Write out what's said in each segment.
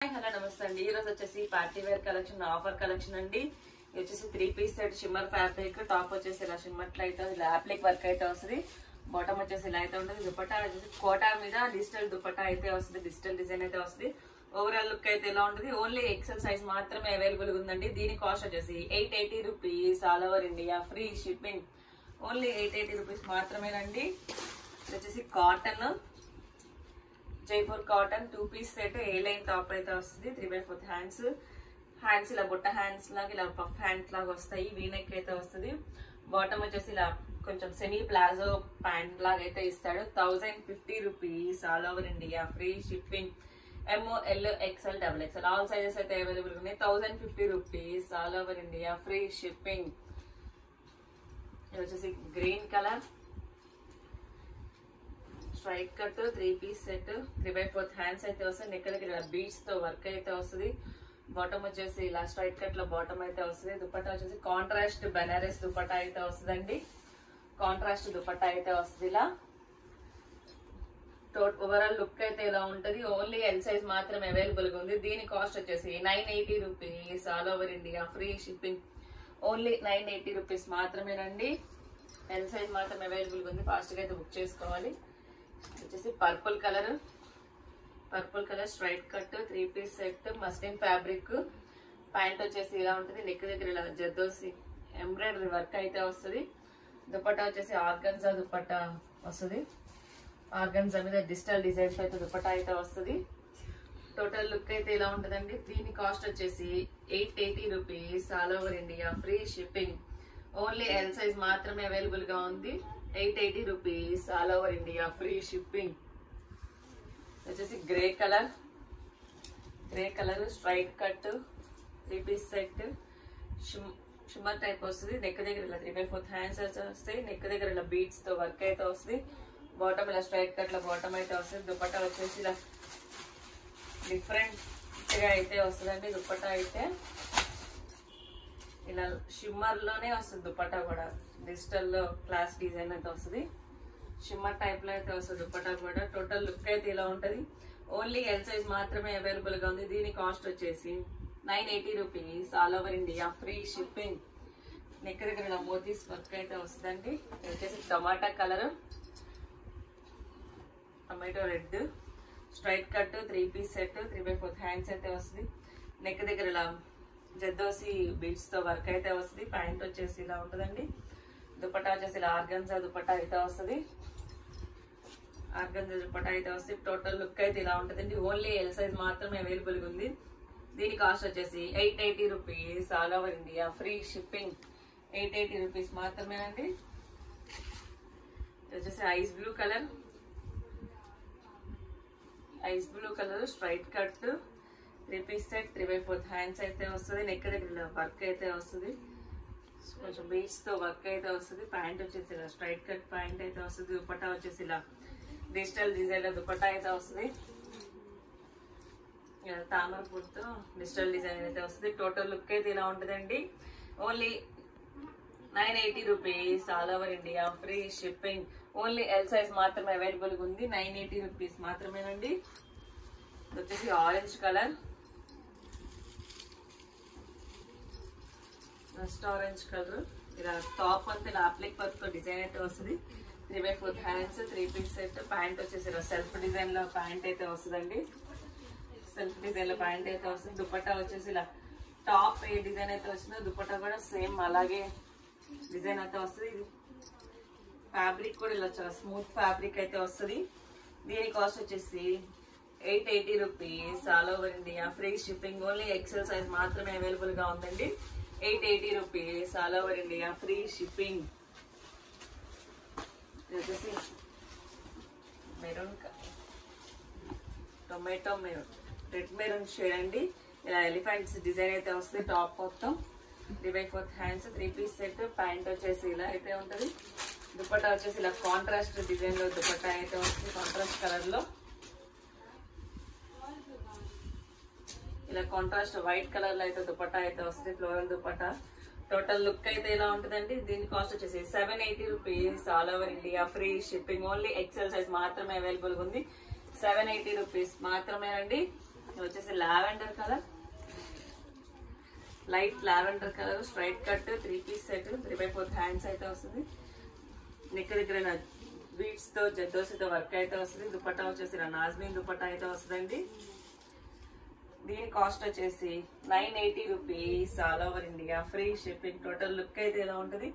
Hello నమస్తే అండి. ఈ రోజు వచ్చేసి party wear collection offer collection అండి. ఇది వచ్చేసి 3 piece set shimmer fabric. Top వచ్చేసి ఇలా షిమ్మర్ అయితే ఇలా అప్లిక్ వర్క్ అయితే వస్తుంది. బాటమ్ వచ్చేసి ఇలా అయితే ఉంటుంది. దుపట్టా వచ్చేసి కోటా మీద డిజిటల్ దుపట్టా అయితే వస్తుంది. డిజిటల్ డిజైన్ అయితే వస్తుంది. ఓవరాల్ లుక్ అయితే ఎలా ఉంటుంది. ఓన్లీ ఎక్సెల్ సైజ్ మాత్రమే అవైలబుల్ ఉందండి. దీని కాస్ట్ వచ్చేసి 880 rupees. All over India free shipping. Only 880 rupees మాత్రమేనండి. ఇది వచ్చేసి cotton Jaipur cotton 2 piece set. A line top అయితే వస్తుంది. 3/4 హ్యాండ్స్ ఇలా బుట్ట హ్యాండ్స్ లాగా ఇలా పఫ్ హ్యాండ్స్ లాగా వస్తాయి. వీనెక్ అయితే వస్తుంది. బాటమ్ వచ్చేసి ఇలా కొంచెం సెమీ ప్లాజో ప్యాంట్ లాగా అయితే ఇస్తాడు. 1050 rupees. All over India free shipping. ML XL XXL all sizes అయితే అవైలబుల్ ఉన్నాయి. 1050 rupees. All over India free shipping. ఇది వచ్చేసి green colour straight cut 3 piece set. 3/4 hands అయితే వస్తుంది. నెక్ దగ్గర బీడ్స్ తో వర్క్ అయితే వస్తుంది. బాటమ్ వచ్చేసి ఇలా స్ట్రైట్ కట్ లో బాటమ్ అయితే వస్తుంది. దుపట్టా వచ్చేసి కాంట్రాస్ట్ బెనారస్ దుపట్టా అయితే వస్తుందండి. కాంట్రాస్ట్ దుపట్టా అయితే వస్తుంది. ఇలా ఓవరాల్ లుక్ అయితే ఇలా ఉంటది. ఓన్లీ ఎల్ సైజ్ మాత్రమే అవైలబుల్ గా ఉంది. దీని కాస్ట్ వచ్చేసి 980 rupees. All over India free shipping. Only 980 rupees మాత్రమేనండి. ఎల్ సైజ్ మాత్రం అవైలబుల్ గా ఉంది. ఫాస్ట్ గా అయితే బుక్ చేసుకోవాలి. వచ్చేసి purple colour straight cut 3 piece set muslin fabric. Pant వచ్చేసి ఇలా ఉంటుంది. నెక్ దగ్గర ఇలా జర్దోసి ఎంబ్రాయిడరీ వర్క్ అయితే వస్తుంది. దుపట్టా వచ్చేసి ఆర్గన్జా దుపట్టా వస్తుంది. ఆర్గన్జా మీద డిజిటల్ డిజైన్స్ అయితే దుపట్టా అయితే వస్తుంది. టోటల్ లుక్ అయితే ఇలా ఉంటుందండి. దీని కాస్ట్ వచ్చేసి 880 rupees. All over India free shipping. Only L size మాత్రమే అవైలబుల్ గా ఉంది. 880 rupees. All over India free shipping. వచ్చేసి grey colour straight cut 3 piece set shimmer type వస్తుంది. నెక్ దగ్గర ఇలా 3/4 హ్యాండ్స్ వస్తాయి. నెక్ దగ్గర ఇలా బీడ్స్ తో వర్క్ అయితే వస్తుంది. బాటమ్ ఇలా స్ట్రైట్ కట్ లో బాటమ్ అయితే వస్తుంది. దుపట్టా వచ్చేసి ఇలా డిఫరెంట్ గా అయితే వస్తుందండి. దుపట్టా అయితే ఇలా షిమ్మర్ లోనే వస్తుంది. దుపట్టా కూడా డిజిటల్ లో క్లాస్ డిజైన్ అయితే వస్తుంది. షిమ్మర్ టైప్ లో అయితే వస్తుంది దుపట్టా కూడా. టోటల్ లుక్ అయితే ఇలా ఉంటది. ఓన్లీ ఎల్ సైజ్ మాత్రమే అవైలబుల్ గా ఉంది. దీని కాస్ట్ వచ్చేసి 980 rupees. All over India free shipping. Neck దగ్గర ఇలా మోతీస్ వర్క్ అయితే వస్తుందండి. వచ్చేసి tomato red straight cut 3 piece set 3/4 hands అయితే వస్తుంది. నెక్ దగ్గర ఇలా జర్దోసి బీడ్స్ తో వర్క్ అయితే వస్తుంది. ప్యాంట్ వచ్చేసి ఇలా ఉంటుందండి. దుపట్టా వచ్చేసి ఇలా ఆర్గన్జా దుపట్టా అయితే వస్తుంది. టోటల్ లుక్ అయితే ఇలా ఉంటుందండి. ఓన్లీ ఎల్ సైజ్ మాత్రమే అవైలబుల్ గా ఉంది. దీని కాస్ట్ వచ్చేసి 880 rupees. All over India free shipping. 880 rupees మాత్రమే అండి. వచ్చేసి ice blue colour straight cut 3 piece set 3/4 hands అయితే వస్తుంది. నెక్ దగ్గర వర్క్ అయితే వస్తుంది. కొంచెం బీడ్స్ తో వర్క్ అయితే వస్తుంది. ప్యాంట్ వచ్చేసి ఇలా స్ట్రైట్ కట్ ప్యాంట్ అయితే వస్తుంది. దుపట్టా వచ్చేసి ఇలా డిజిటల్ డిజైన్ లో దుపట్టా అయితే వస్తుంది. తామర పూలతో డిజిటల్ డిజైన్ అయితే వస్తుంది. టోటల్ లుక్ అయితే ఇలా ఉంటుందండి. Only 980 rupees. All over India free shipping. Only L size మాత్రమే అవైలబుల్ గా ఉంది. 980 రూపీస్ మాత్రమేనండి. వచ్చేసి ఆరెంజ్ కలర్ ఇలా టాప్ అంతా ఇలా అప్లిక్ వర్క్ తో డిజైన్ అయితే వస్తుంది. 3/4 హ్యాండ్స్ 3 పీస్ సెట్. ప్యాంట్ వచ్చేసి ఇలా సెల్ఫ్ డిజైన్ లో ప్యాంట్ అయితే వస్తుందండి. దుపట్టా వచ్చేసి ఇలా టాప్ ఏ డిజైన్ అయితే వచ్చిందో దుపట్టా కూడా సేమ్ అలాగే డిజైన్ అయితే వస్తుంది. ఇది ఫ్యాబ్రిక్ కూడా ఇలా చాలా స్మూత్ ఫ్యాబ్రిక్ అయితే వస్తుంది. దీని కాస్ట్ వచ్చేసి 880 rupees. All over India free shipping. Only XL size మాత్రమే అవైలబుల్ గా ఉందండి. 880 rupees. All over India free shipping. వచ్చేసి tomato maroon red maroon shade అండి. ఇలా ఎలిఫెంట్స్ డిజైన్ అయితే వస్తుంది. టాప్ మొత్తం 3/4 హ్యాండ్స్ 3 పీస్ సెట్. ప్యాంట్ వచ్చేసి ఇలా అయితే ఉంటది. దుపట్టా వచ్చేసి ఇలా కాంట్రాస్ట్ డిజైన్ లో దుపట్టా అయితే వస్తుంది. కాంట్రాస్ట్ కలర్ లో ఇలా కాంట్రాస్ట్ వైట్ కలర్ లో అయితే దుపట్టా అయితే వస్తుంది. ఫ్లోరల్ దుపట్టా. టోటల్ లుక్ అయితే ఇలా ఉంటుందండి. దీని కాస్ట్ వచ్చేసి 780 rupees. All over India free shipping. Only XL size మాత్రమే అవైలబుల్ గా ఉంది. 780 రూపీస్ మాత్రమేనండి. వచ్చేసి lavender colour, light lavender colour straight cut 3 piece set 3/4 hands అయితే వస్తుంది. నెక్ దగ్గర బీట్స్ తో జద్దోసితో వర్క్ అయితే వస్తుంది. దుపట్టా వచ్చేసి నాజ్మీన్ దుపట్టా అయితే వస్తుందండి. దీని కాస్ట్ వచ్చేసి 980 rupees all over India free shipping. Total look అయితే ఎలా ఉంటుంది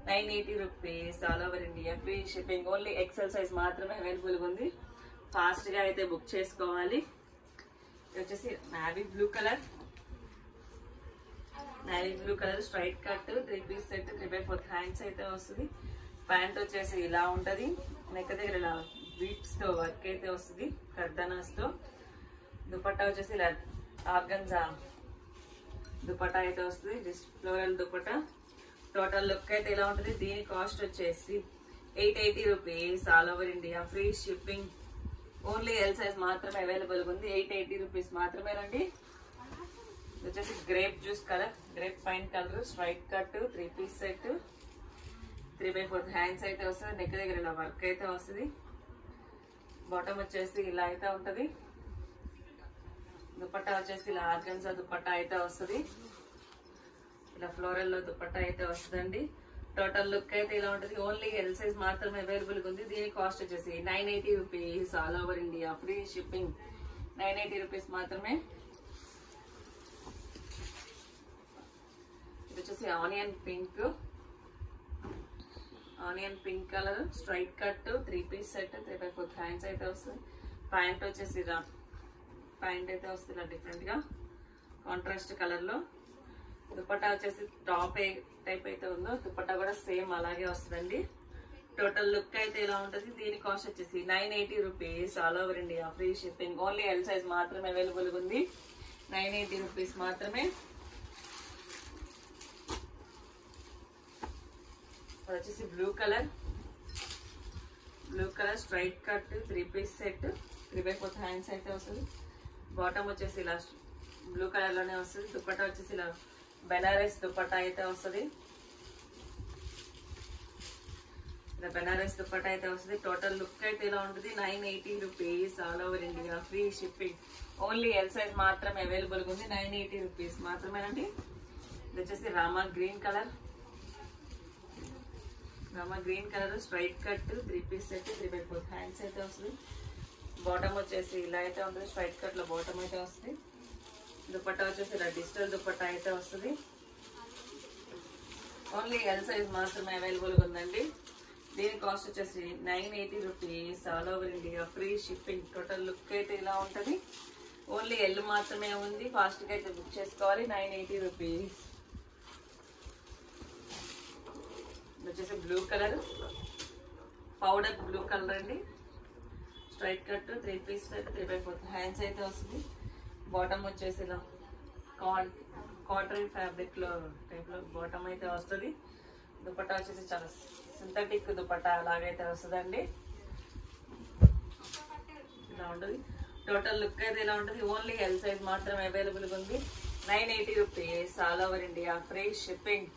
980 rupees all over India free shipping. Only XL size మాత్రమే అవైలబుల్ ఉంది. ఫాస్ట్ గా అయితే బుక్ చేసుకోవాలి. ఇది వచ్చేసి navy blue colour straight cut 3 piece set 3/4 hands అయితే వస్తుంది. ప్యాంట్ వచ్చేసి ఇలా ఉంటది. నెక్ దగ్గర ఇలా బీట్స్ తో వర్క్ అయితే వస్తుంది కర్దనాస్ తో. దుపట్టా వచ్చేసి ఇలా ఆర్గంజా దుపట్టా అయితే వస్తుంది. ఫ్లోరల్ దుపట్టా. టోటల్ లుక్ అయితే ఇలా ఉంటుంది. దీని కాస్ట్ వచ్చేసి 880 rupees all over India free shipping. Only L size మాత్రమే అవైలబుల్ ఉంది. 880 రూపీస్ మాత్రమేనండి. వచ్చేసి grape juice colour, grape fine colour straight cut 3 piece set 3/4 hands అయితే వస్తుంది. నెక్ దగ్గర ఇలా వర్క్ అయితే వస్తుంది. బాటమ్ వచ్చేసి ఇలా అయితే ఉంటది. దుపట్టా వచ్చేసి ఇలా ఆర్గన్జా దుపట్టా అయితే వస్తుంది. ఇలా ఫ్లోరల్ లో దుపట్టా అయితే వస్తుందండి. టోటల్ లుక్ అయితే ఇలా ఉంటుంది. ఓన్లీ ఎల్ సైజ్ మాత్రమే అవైలబుల్ ఉంది. దీని కాస్ట్ వచ్చేసి 980 rupees all over India free shipping. 980 rupees మాత్రమే. ఇది వచ్చేసి onion pink colour straight cut 3 piece set 3/4 hands అయితే వస్తుంది. ప్యాంట్ వచ్చేసి ప్యాంట్ అయితే వస్తుంది డిఫరెంట్ గా కాంట్రాస్ట్ కలర్ లో. దుపట్టా వచ్చేసి టాప్ ఏ టైప్ అయితే ఉందో దుపట్టా కూడా సేమ్ అలాగే వస్తుందండి. టోటల్ లుక్ అయితే ఇలా ఉంటుంది. దీని కాస్ట్ వచ్చేసి 980 rupees all over India free shipping. Only L size మాత్రమే అవైలబుల్ ఉంది. 980 రూపీస్ మాత్రమే. వచ్చేసి blue colour straight cut 3 piece set 3/4 hands అయితే వస్తుంది. బాటమ్ వచ్చేసి ఇలా బ్లూ కలర్ లోనే వస్తుంది. దుపట్టా వచ్చేసి ఇలా బెనారస్ దుపట్టా అయితే వస్తుంది. ఇలా బెనారస్ దుపట్టా అయితే వస్తుంది. టోటల్ లుక్ అయితే ఇలా ఉంటుంది. 980 rupees all over India free shipping. Only L size మాత్రమే అవైలబుల్ ఉంది. 980 రూపీస్ మాత్రమేనండి. ఇది వచ్చేసి Rama green colour straight cut 3 piece set 3/4 hands అయితే వస్తుంది. బాటమ్ వచ్చేసి ఇలా అయితే ఉంటుంది. స్ట్రైట్ కట్ లో బాటమ్ అయితే వస్తుంది. దుపట్టా వచ్చేసి ఇలా డిజిటల్ దుపట్టా అయితే వస్తుంది. ఓన్లీ ఎల్ సైజ్ మాత్రమే అవైలబుల్ ఉందండి. దీని కాస్ట్ వచ్చేసి 980 rupees all over India free shipping. Total look అయితే ఇలా ఉంటుంది. ఓన్లీ ఎల్ మాత్రమే ఉంది. ఫాస్ట్ గా అయితే బుక్ చేసుకోవాలి. 980 రూపీస్. వచ్చేసి blue colour powder blue colour అండి. Straight cut 3 piece set 3/4 hands అయితే వస్తుంది. బాటమ్ వచ్చేసి ఇలా కాటన్ ఫ్యాబ్రిక్ లో టైప్ లో బాటమ్ అయితే వస్తుంది. దుపట్టా వచ్చేసి చాలా సింథటిక్ దుపట్టా అలాగైతే వస్తుందండి. ఇలా ఉంటుంది. టోటల్ లుక్ అయితే ఇలా ఉంటుంది. ఓన్లీ ఎల్ సైజ్ మాత్రమే అవైలబుల్ ఉంది. 980 rupees all over India free shipping.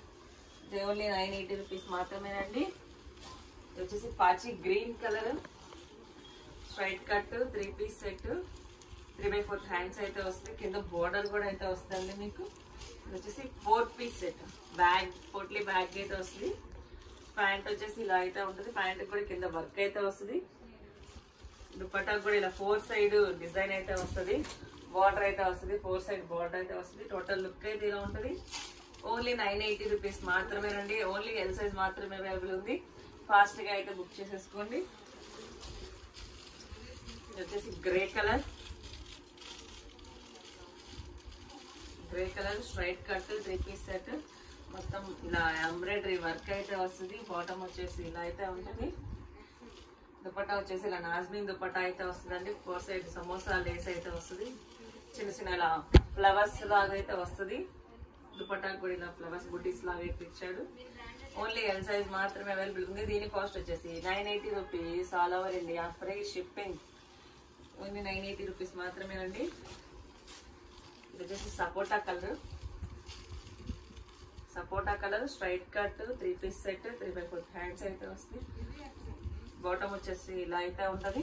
Only 980 rupees మాత్రమేనండి. ఇది వచ్చేసి పాచి green colour straight cut 3 piece set 3/4 hands అయితే వస్తుంది. కింద బోర్డర్ కూడా అయితే వస్తుంది మీకు. ఇది వచ్చేసి 4 పీస్ సెట్ పోట్లీ బ్యాగ్ అయితే వస్తుంది. ప్యాంట్ వచ్చేసి ఇలా అయితే ఉంటుంది. ప్యాంట్ కూడా కింద వర్క్ అయితే వస్తుంది. దుపట్టా కూడా ఇలా 4 సైడ్ డిజైన్ అయితే వస్తుంది. బార్డర్ అయితే వస్తుంది. 4 సైడ్ బార్డర్ అయితే వస్తుంది. టోటల్ లుక్ అయితే ఇలా ఉంటుంది. ఓన్లీ 980 రూపీస్ మాత్రమేనండి. ఓన్లీ ఎల్ సైజ్ మాత్రమే అవైలబుల్ ఉంది. ఫాస్ట్ గా అయితే బుక్ చేసేసుకోండి. ఇది వచ్చేసి grey colour straight cut 3 piece set మొత్తం ఇలా ఎంబ్రాయిడరీ వర్క్ అయితే వస్తుంది. బాటమ్ వచ్చేసి ఇలా అయితే ఉంటుంది. దుపట్టా వచ్చేసి ఇలా నాజ్మీన్ దుపట్టా అయితే వస్తుందండి. 4 సైడ్ సమోసా లేస్ అయితే వస్తుంది. చిన్న చిన్న ఇలా ఫ్లవర్స్ లాగా అయితే వస్తుంది. దుపట్టా కూడా ఇలా ఫ్లవర్స్ బుటీస్ లాగా అయితే ఇచ్చాడు. ఓన్లీ ఎల్ సైజ్ మాత్రమే అవైలబుల్ ఉంది. దీని కాస్ట్ వచ్చేసి 980 rupees all over India free shipping. Only 980 rupees మాత్రమేనండి. ఇది వచ్చేసి సపోటా colour straight cut 3 piece set 3/4 hands అయితే వస్తుంది. బాటమ్ వచ్చేసి ఇలా అయితే ఉంటది.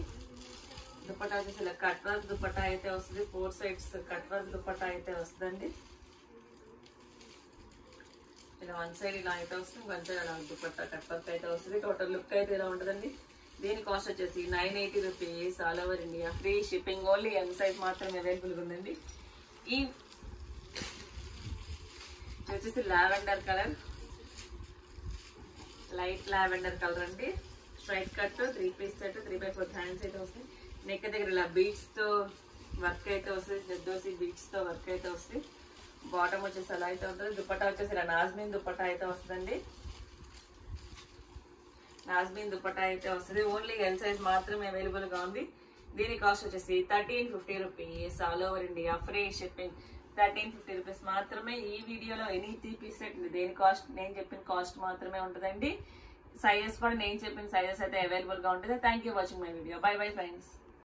దుపట్టా వచ్చేసి ఇలా కట్ వర్క్ దుపట్టా అయితే వస్తుంది, 4 సైడ్స్ కట్ వర్క్ దుపట్టా అయితే వస్తుందండి. ఇలా 1 సైడ్ ఇలా అయితే వస్తుంది, 1 సైడ్ అలా దుపట్టా కట్ వర్క్ అయితే వస్తుంది. టోటల్ లుక్ అయితే ఇలా ఉంటుందండి. దీని కాస్ట్ వచ్చేసి 980 rupees, all over India free shipping. Only M size మాత్రమే అవైలబుల్ గా ఉందండి. ఈ వచ్చేసి lavender colour, light lavender colour అండి. Straight cut 3 piece set, 3/4 hands అయితే వస్తుంది. నెక్ దగ్గర ఇలా బీడ్స్ తో వర్క్ అయితే వస్తుంది, జద్దోసి బీడ్స్ తో వర్క్ అయితే వస్తుంది. బాటమ్ వచ్చేసి అలా అయితే ఉంటుంది. దుపట్టా వచ్చేసి ఇలా నాజ్మీన్ దుపట్టా అయితే వస్తుందండి. నాజ్మీన్ దుపట్టా అయితే వస్తుంది. ఓన్లీ ఎల్ సైజ్ మాత్రమే అవైలబుల్ గా ఉంది. దీని కాస్ట్ వచ్చేసి 1350 rupees, all over India free shipping. 1350 rupees మాత్రమే. ఈ వీడియోలో ఎనీ 3 పీస్ సెట్ దేని కాస్ట్ నేను చెప్పిన కాస్ట్ మాత్రమే ఉంటుందండి. సైజెస్ కూడా నేను చెప్పిన సైజెస్ అయితే అవైలబుల్ గా ఉంటుంది. Thank you watching my video. By bye friends.